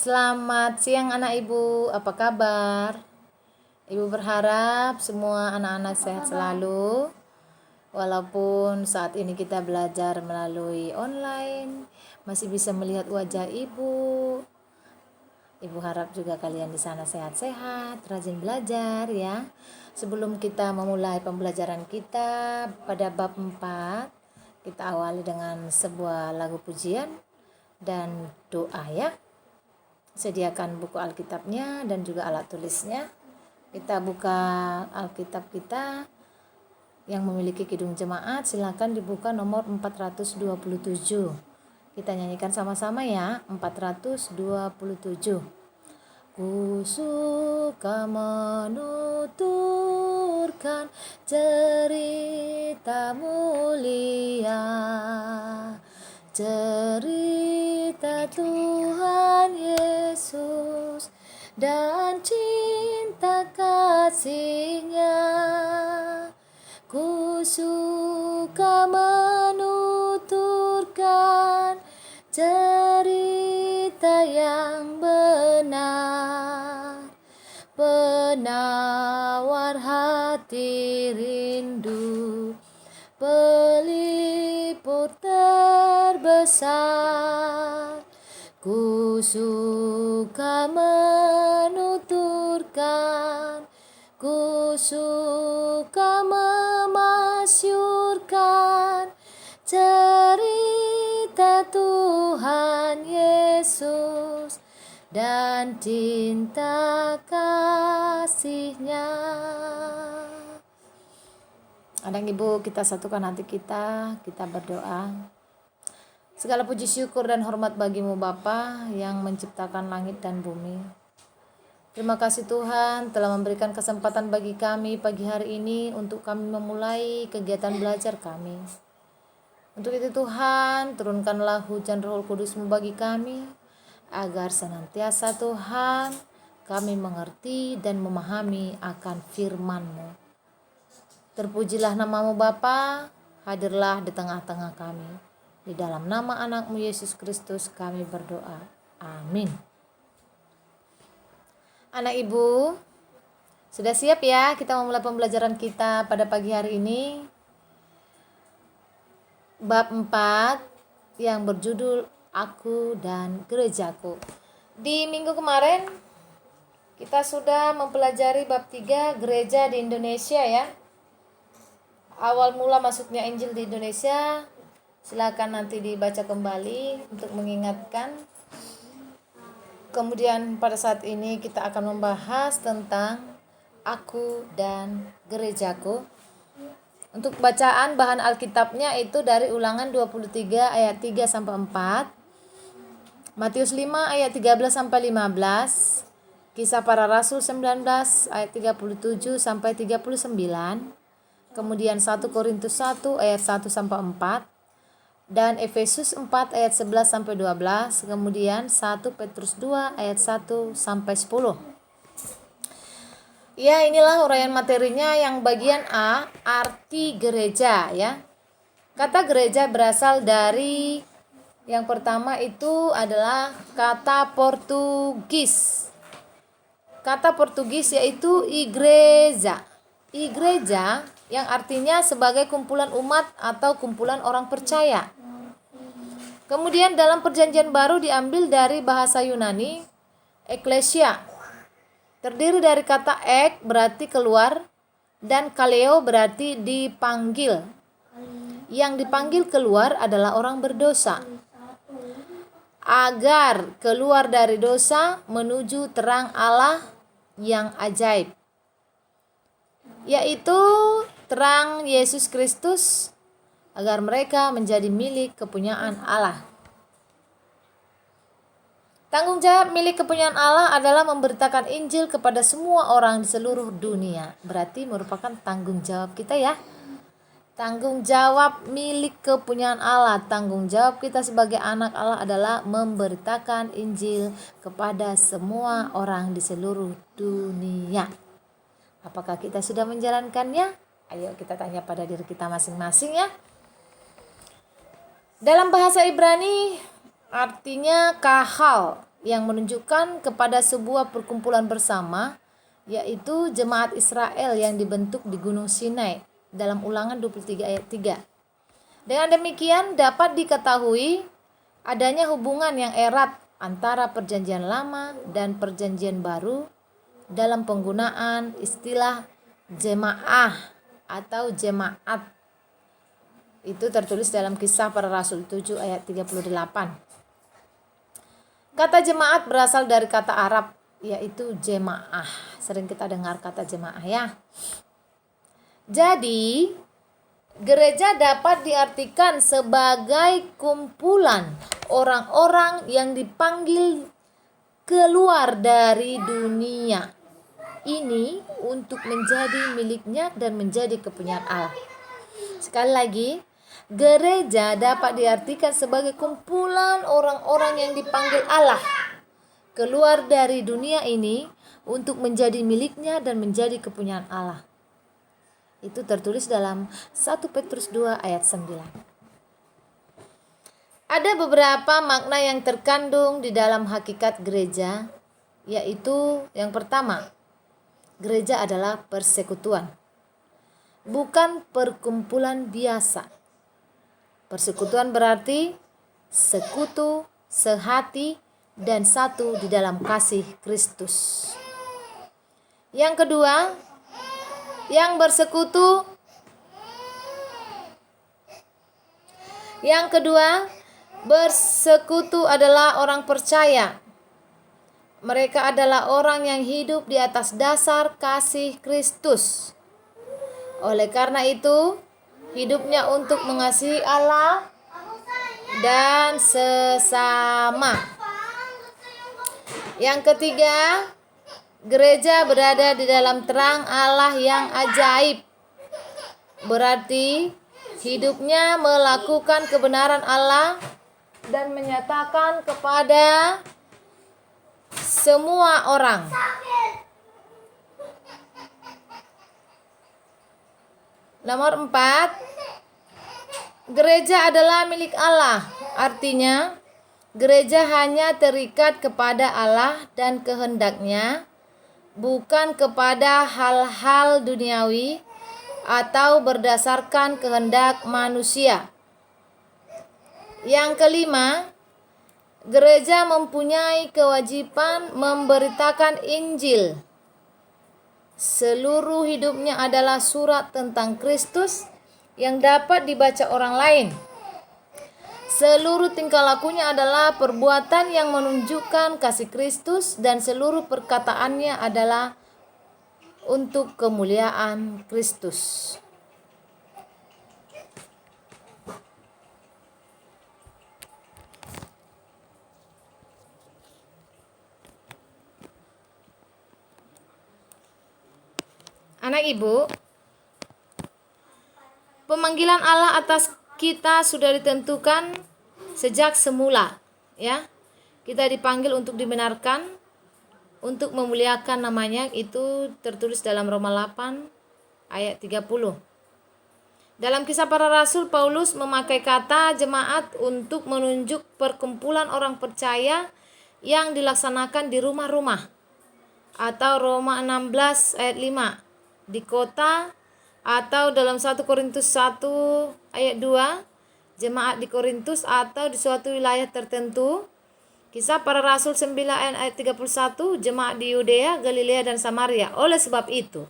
Selamat siang anak ibu, apa kabar? Ibu berharap semua anak-anak sehat selalu. Walaupun saat ini kita belajar melalui online, masih bisa melihat wajah ibu. Ibu harap juga kalian di sana sehat-sehat, rajin belajar ya. Sebelum kita memulai pembelajaran kita pada bab 4, kita awali dengan sebuah lagu pujian dan doa ya. Sediakan buku Alkitabnya dan juga alat tulisnya. Kita buka Alkitab kita yang memiliki kidung jemaat, silakan dibuka nomor 427. Kita nyanyikan sama-sama ya, 427. Ku suka menuturkan cerita mulia, cerita Tuhan Yesus dan cinta kasih-Nya. Ku suka menuturkan cerita yang benar, penawar hati rindu, pelipur terbesar. Ku suka menuturkan, ku suka memasyurkan cerita Tuhan Yesus dan cinta kasih-Nya. Anak ibu, kita satukan hati kita berdoa. Segala puji syukur dan hormat bagimu Bapa yang menciptakan langit dan bumi. Terima kasih Tuhan telah memberikan kesempatan bagi kami pagi hari ini untuk kami memulai kegiatan belajar kami. Untuk itu Tuhan, turunkanlah hujan Roh Kudus-Mu bagi kami, agar senantiasa Tuhan kami mengerti dan memahami akan firman-Mu. Terpujilah nama-Mu Bapa, hadirlah di tengah-tengah kami. Di dalam nama anak-Mu Yesus Kristus kami berdoa. Amin. Anak ibu, sudah siap ya kita memulai pembelajaran kita pada pagi hari ini? Bab 4 yang berjudul Aku dan Gerejaku. Di minggu kemarin kita sudah mempelajari bab 3 gereja di Indonesia ya. Awal mula masuknya Injil di Indonesia. Silakan nanti dibaca kembali untuk mengingatkan. Kemudian pada saat ini kita akan membahas tentang Aku dan Gerejaku. Untuk bacaan bahan Alkitabnya itu dari Ulangan 23 ayat 3 sampai 4, Matius 5 ayat 13 sampai 15, Kisah Para Rasul 19 ayat 37 sampai 39, kemudian 1 Korintus 1 ayat 1 sampai 4, dan Efesus 4 ayat 11 sampai 12, kemudian 1 Petrus 2 ayat 1 sampai 10. Ya, inilah uraian materinya. Yang bagian A, arti gereja ya. Kata gereja berasal dari yang pertama itu adalah kata Portugis. Kata Portugis yaitu igreja. Igreja yang artinya sebagai kumpulan umat atau kumpulan orang percaya. Kemudian dalam Perjanjian Baru diambil dari bahasa Yunani, eklesia. Terdiri dari kata ek berarti keluar dan kaleo berarti dipanggil. Yang dipanggil keluar adalah orang berdosa, agar keluar dari dosa menuju terang Allah yang ajaib, yaitu terang Yesus Kristus, agar mereka menjadi milik kepunyaan Allah. Tanggung jawab milik kepunyaan Allah adalah memberitakan Injil kepada semua orang di seluruh dunia. Berarti merupakan tanggung jawab kita ya. Tanggung jawab milik kepunyaan Allah. Tanggung jawab kita sebagai anak Allah adalah memberitakan Injil kepada semua orang di seluruh dunia. Apakah kita sudah menjalankannya? Ayo kita tanya pada diri kita masing-masing ya. Dalam bahasa Ibrani artinya kahal, yang menunjukkan kepada sebuah perkumpulan bersama, yaitu jemaat Israel yang dibentuk di Gunung Sinai dalam Ulangan 23 ayat 3. Dengan demikian dapat diketahui adanya hubungan yang erat antara perjanjian lama dan perjanjian baru dalam penggunaan istilah jemaah atau jemaat. Itu tertulis dalam Kisah Para Rasul 7 ayat 38. Kata jemaat berasal dari kata Arab, yaitu jemaah. Sering kita dengar kata jemaah ya. Jadi, gereja dapat diartikan sebagai kumpulan orang-orang yang dipanggil keluar dari dunia ini untuk menjadi miliknya dan menjadi kepunyaan Allah. Sekali lagi, gereja dapat diartikan sebagai kumpulan orang-orang yang dipanggil Allah keluar dari dunia ini untuk menjadi miliknya dan menjadi kepunyaan Allah. Itu tertulis dalam 1 Petrus 2 ayat 9. Ada beberapa makna yang terkandung di dalam hakikat gereja, yaitu yang pertama, gereja adalah persekutuan, bukan perkumpulan biasa. Persekutuan berarti sekutu, sehati, dan satu di dalam kasih Kristus. Yang kedua, yang bersekutu. Yang kedua, bersekutu adalah orang percaya. Mereka adalah orang yang hidup di atas dasar kasih Kristus. Oleh karena itu, hidupnya untuk mengasihi Allah dan sesama. Yang ketiga, gereja berada di dalam terang Allah yang ajaib. Berarti hidupnya melakukan kebenaran Allah dan menyatakan kepada semua orang. Nomor 4, gereja adalah milik Allah. Artinya, gereja hanya terikat kepada Allah dan kehendaknya, bukan kepada hal-hal duniawi atau berdasarkan kehendak manusia. Yang kelima, gereja mempunyai kewajiban memberitakan Injil. Seluruh hidupnya adalah surat tentang Kristus yang dapat dibaca orang lain. Seluruh tingkah lakunya adalah perbuatan yang menunjukkan kasih Kristus dan seluruh perkataannya adalah untuk kemuliaan Kristus. Anak ibu, pemanggilan Allah atas kita sudah ditentukan sejak semula, ya. Kita dipanggil untuk dibenarkan, untuk memuliakan namanya, itu tertulis dalam Roma 8 ayat 30. Dalam Kisah Para Rasul, Paulus memakai kata jemaat untuk menunjuk perkumpulan orang percaya yang dilaksanakan di rumah-rumah, atau Roma 16 ayat 5, di kota, atau dalam 1 Korintus 1 ayat 2, jemaat di Korintus atau di suatu wilayah tertentu. Kisah Para Rasul 9 ayat 31, jemaat di Yudea, Galilea, dan Samaria. Oleh sebab itu,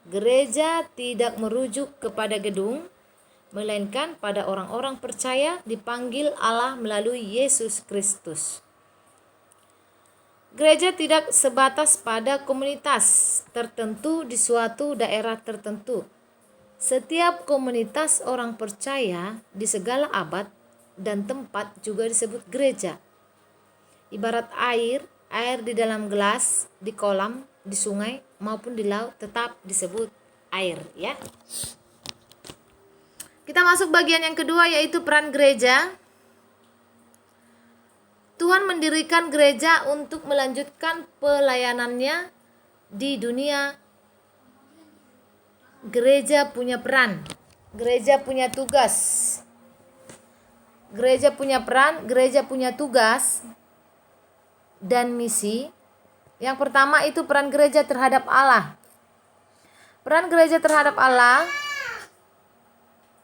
gereja tidak merujuk kepada gedung, melainkan pada orang-orang percaya dipanggil Allah melalui Yesus Kristus. Gereja tidak sebatas pada komunitas tertentu di suatu daerah tertentu. Setiap komunitas orang percaya di segala abad dan tempat juga disebut gereja. Ibarat air di dalam gelas, di kolam, di sungai, maupun di laut tetap disebut air, ya. Kita masuk bagian yang kedua, yaitu peran gereja. Tuhan mendirikan gereja untuk melanjutkan pelayanannya di dunia. Gereja punya peran, gereja punya tugas. Gereja punya peran, gereja punya tugas dan misi. Yang pertama itu peran gereja terhadap Allah. Peran gereja terhadap Allah.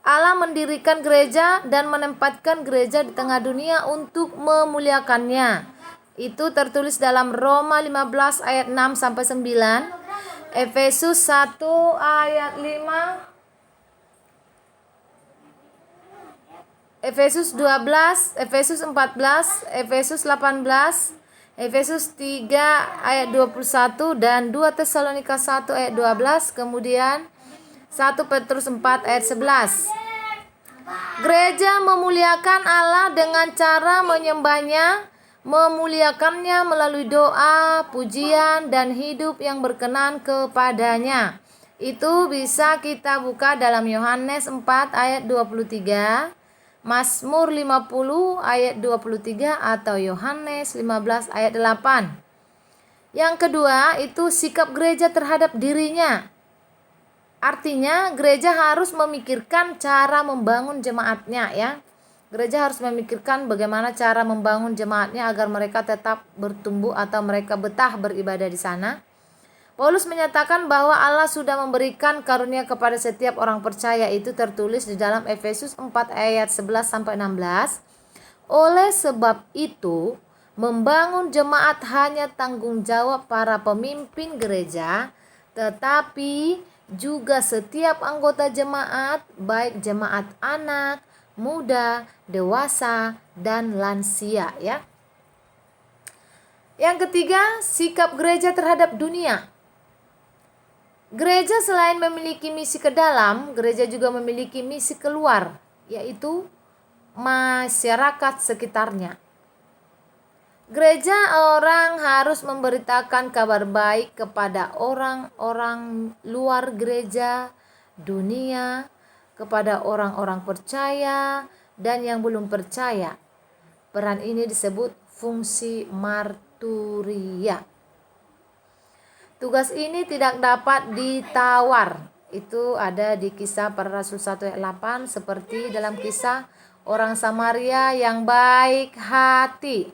Allah mendirikan gereja dan menempatkan gereja di tengah dunia untuk memuliakannya. Itu tertulis dalam Roma 15 ayat 6 sampai 9, Efesus 1 ayat 5, Efesus 12, Efesus 14, Efesus 18, Efesus 3 ayat 21 dan 2 Tesalonika 1 ayat 12, kemudian 1 Petrus 4 ayat 11. Gereja memuliakan Allah dengan cara menyembahnya, memuliakannya melalui doa, pujian, dan hidup yang berkenan kepadanya. Itu bisa kita buka dalam Yohanes 4 ayat 23, Mazmur 50 ayat 23 atau Yohanes 15 ayat 8. Yang kedua itu sikap gereja terhadap dirinya. Artinya gereja harus memikirkan cara membangun jemaatnya ya. Gereja harus memikirkan bagaimana cara membangun jemaatnya agar mereka tetap bertumbuh atau mereka betah beribadah di sana. Paulus menyatakan bahwa Allah sudah memberikan karunia kepada setiap orang percaya, itu tertulis di dalam Efesus 4 ayat 11 sampai 16. Oleh sebab itu, membangun jemaat hanya tanggung jawab para pemimpin gereja, tetapi juga setiap anggota jemaat, baik jemaat anak, muda, dewasa, dan lansia ya. Yang ketiga, sikap gereja terhadap dunia. Gereja selain memiliki misi ke dalam, gereja juga memiliki misi keluar, yaitu masyarakat sekitarnya. Gereja orang harus memberitakan kabar baik kepada orang-orang luar gereja, dunia, kepada orang-orang percaya dan yang belum percaya. Peran ini disebut fungsi marturia. Tugas ini tidak dapat ditawar. Itu ada di Kisah Para Rasul 1 ayat 8, seperti dalam kisah orang Samaria yang baik hati.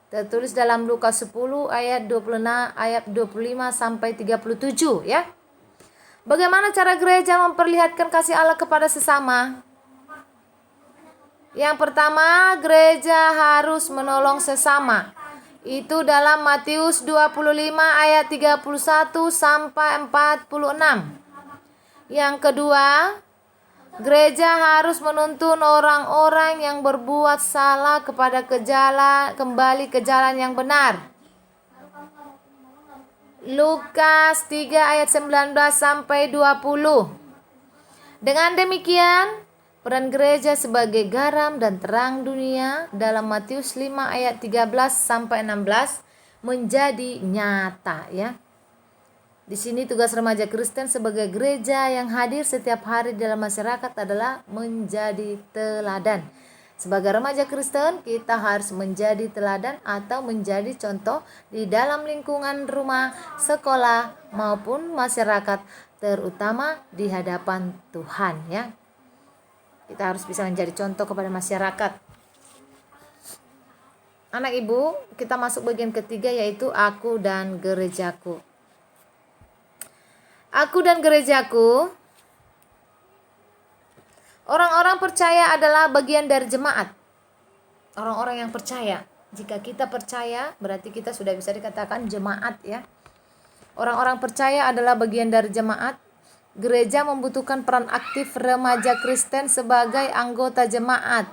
Tertulis dalam Lukas 10 ayat 26 ayat 25 sampai 37 ya. Bagaimana cara gereja memperlihatkan kasih Allah kepada sesama? Yang pertama, gereja harus menolong sesama. Itu dalam Matius 25 ayat 31 sampai 46. Yang kedua, gereja harus menuntun orang-orang yang berbuat salah kembali ke jalan yang benar. Lukas 3 ayat 19 sampai 20. Dengan demikian, peran gereja sebagai garam dan terang dunia dalam Matius 5 ayat 13 sampai 16 menjadi nyata ya. Di sini tugas remaja Kristen sebagai gereja yang hadir setiap hari dalam masyarakat adalah menjadi teladan. Sebagai remaja Kristen, kita harus menjadi teladan atau menjadi contoh di dalam lingkungan rumah, sekolah maupun masyarakat, terutama di hadapan Tuhan ya. Kita harus bisa menjadi contoh kepada masyarakat. Anak ibu, kita masuk bagian ketiga, yaitu aku dan gerejaku. Aku dan gerejaku. Orang-orang percaya adalah bagian dari jemaat. Orang-orang yang percaya. Jika kita percaya, berarti kita sudah bisa dikatakan jemaat ya. Orang-orang percaya adalah bagian dari jemaat. Gereja membutuhkan peran aktif remaja Kristen sebagai anggota jemaat.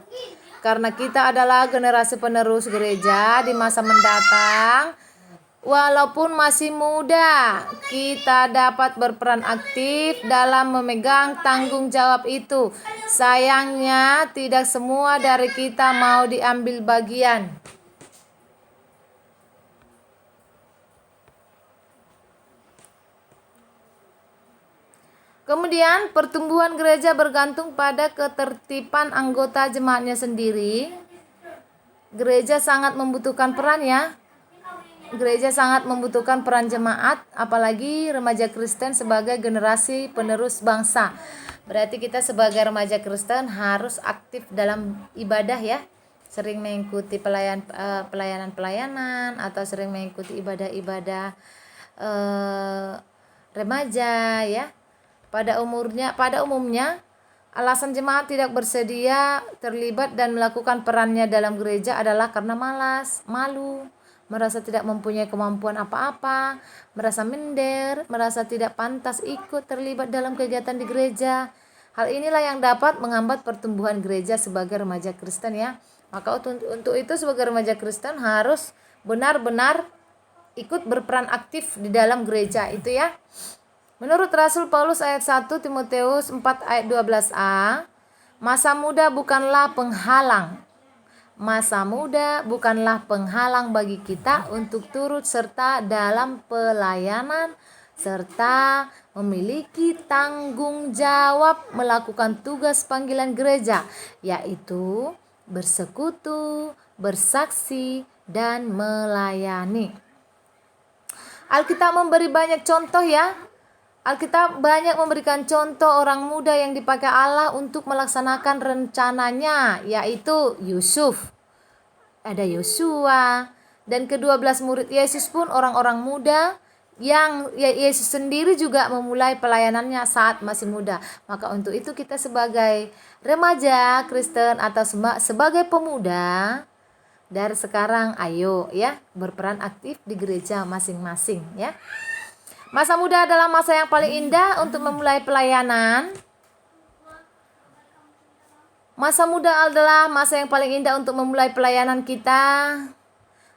Karena kita adalah generasi penerus gereja di masa mendatang. Walaupun masih muda, kita dapat berperan aktif dalam memegang tanggung jawab itu. Sayangnya, tidak semua dari kita mau diambil bagian. Kemudian, pertumbuhan gereja bergantung pada ketertiban anggota jemaatnya sendiri. Gereja sangat membutuhkan peran ya. Gereja sangat membutuhkan peran jemaat, apalagi remaja Kristen sebagai generasi penerus bangsa. Berarti kita sebagai remaja Kristen harus aktif dalam ibadah ya. sering mengikuti pelayanan-pelayanan atau sering mengikuti ibadah-ibadah remaja ya. Pada umumnya alasan jemaat tidak bersedia terlibat dan melakukan perannya dalam gereja adalah karena malas, malu, merasa tidak mempunyai kemampuan apa-apa, merasa minder, merasa tidak pantas ikut terlibat dalam kegiatan di gereja. Hal inilah yang dapat menghambat pertumbuhan gereja sebagai remaja Kristen ya. Maka untuk itu sebagai remaja Kristen harus benar-benar ikut berperan aktif di dalam gereja itu ya. Menurut Rasul Paulus ayat 1 Timotius 4 ayat 12a, masa muda bukanlah penghalang. Masa muda bukanlah penghalang bagi kita untuk turut serta dalam pelayanan serta memiliki tanggung jawab melakukan tugas panggilan gereja, yaitu bersekutu, bersaksi, dan melayani. Alkitab memberi banyak contoh ya. Alkitab banyak memberikan contoh orang muda yang dipakai Allah untuk melaksanakan rencananya, yaitu Yusuf, ada Yosua, dan ke-12 murid Yesus pun orang-orang muda yang Yesus sendiri juga memulai pelayanannya saat masih muda. Maka untuk itu kita sebagai remaja Kristen atau sebagai pemuda, dari sekarang ayo ya berperan aktif di gereja masing-masing ya. Masa muda adalah masa yang paling indah untuk memulai pelayanan. Masa muda adalah masa yang paling indah untuk memulai pelayanan kita.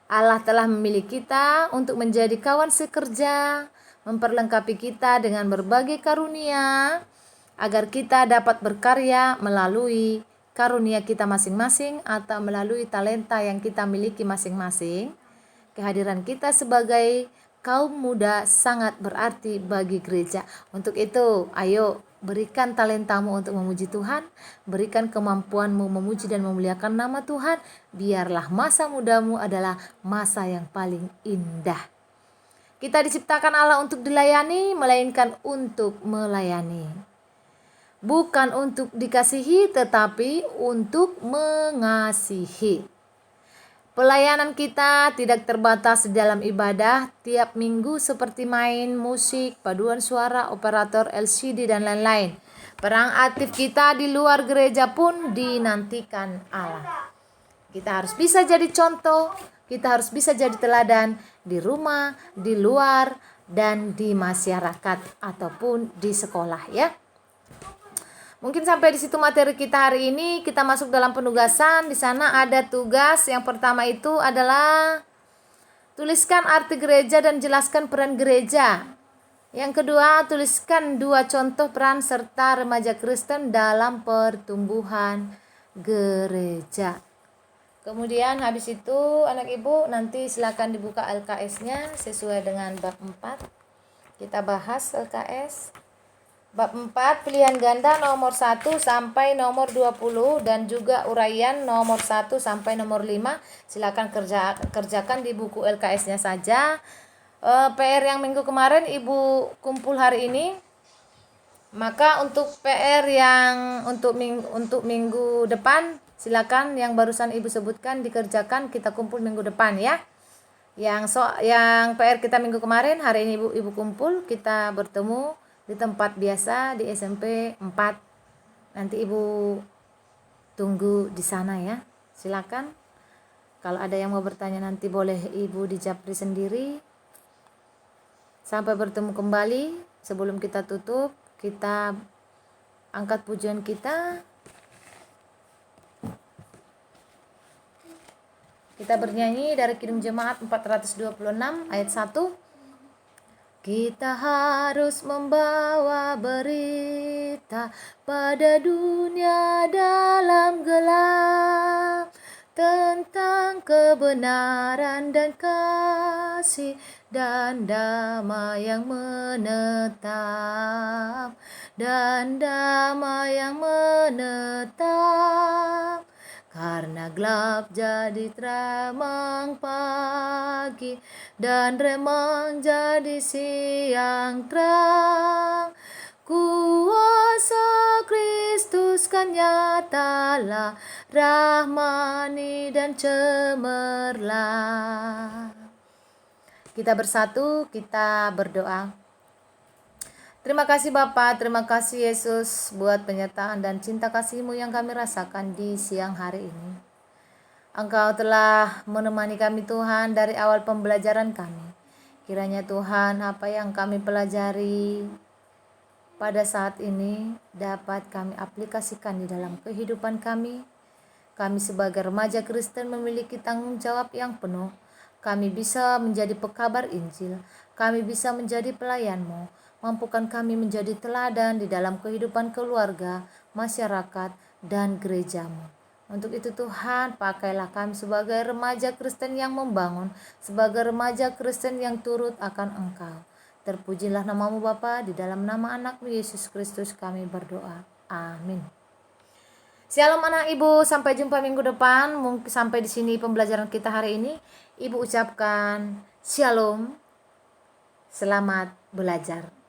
Allah telah memilih kita untuk menjadi kawan sekerja, memperlengkapi kita dengan berbagai karunia, agar kita dapat berkarya melalui karunia kita masing-masing atau melalui talenta yang kita miliki masing-masing. Kehadiran kita sebagai kaum muda sangat berarti bagi gereja. Untuk itu, ayo berikan talentamu untuk memuji Tuhan, berikan kemampuanmu memuji dan memuliakan nama Tuhan. Biarlah masa mudamu adalah masa yang paling indah. Kita diciptakan Allah untuk dilayani, melainkan untuk melayani. Bukan untuk dikasihi, tetapi untuk mengasihi. Pelayanan kita tidak terbatas di dalam ibadah tiap minggu seperti main musik, paduan suara, operator LCD, dan lain-lain. Peran aktif kita di luar gereja pun dinantikan Allah. Kita harus bisa jadi contoh, kita harus bisa jadi teladan di rumah, di luar, dan di masyarakat ataupun di sekolah ya. Mungkin sampai di situ materi kita hari ini. Kita masuk dalam penugasan. Di sana ada tugas. Yang pertama itu adalah tuliskan arti gereja dan jelaskan peran gereja. Yang kedua, tuliskan 2 contoh peran serta remaja Kristen dalam pertumbuhan gereja. Kemudian habis itu anak ibu nanti silakan dibuka LKS-nya sesuai dengan bab 4. Kita bahas LKS. Bab 4 pilihan ganda nomor 1 sampai nomor 20 dan juga uraian nomor 1 sampai nomor 5. Silakan kerjakan di buku LKS-nya saja. PR yang minggu kemarin Ibu kumpul hari ini. Maka untuk PR yang untuk minggu depan silakan yang barusan Ibu sebutkan dikerjakan, kita kumpul minggu depan ya. Yang PR kita minggu kemarin hari ini Ibu kumpul, kita bertemu di tempat biasa di SMP 4. Nanti Ibu tunggu di sana ya. Silakan. Kalau ada yang mau bertanya nanti boleh Ibu dijapri sendiri. Sampai bertemu kembali. Sebelum kita tutup, kita angkat pujian kita. Kita bernyanyi dari Kirim Jemaat 426 ayat 1. Kita harus membawa berita pada dunia dalam gelap tentang kebenaran dan kasih dan damai yang menetap, karena gelap jadi terang pagi dan remang jadi siang terang. Kuasa Kristus kan nyatalah, rahmani dan cemerlang. Kita bersatu, kita berdoa. Terima kasih Bapa, terima kasih Yesus buat penyertaan dan cinta kasih-Mu yang kami rasakan di siang hari ini. Engkau telah menemani kami Tuhan dari awal pembelajaran kami. Kiranya Tuhan apa yang kami pelajari pada saat ini dapat kami aplikasikan di dalam kehidupan kami. Kami sebagai remaja Kristen memiliki tanggung jawab yang penuh. Kami bisa menjadi pekabar Injil. Kami bisa menjadi pelayan-Mu. Mampukan kami menjadi teladan di dalam kehidupan keluarga, masyarakat, dan gereja-Mu. Untuk itu Tuhan, pakailah kami sebagai remaja Kristen yang membangun, sebagai remaja Kristen yang turut akan Engkau. Terpujilah nama-Mu Bapa, di dalam nama anak-Mu Yesus Kristus kami berdoa. Amin. Shalom anak ibu, sampai jumpa minggu depan. Mungkin sampai di sini pembelajaran kita hari ini. Ibu ucapkan shalom, selamat belajar.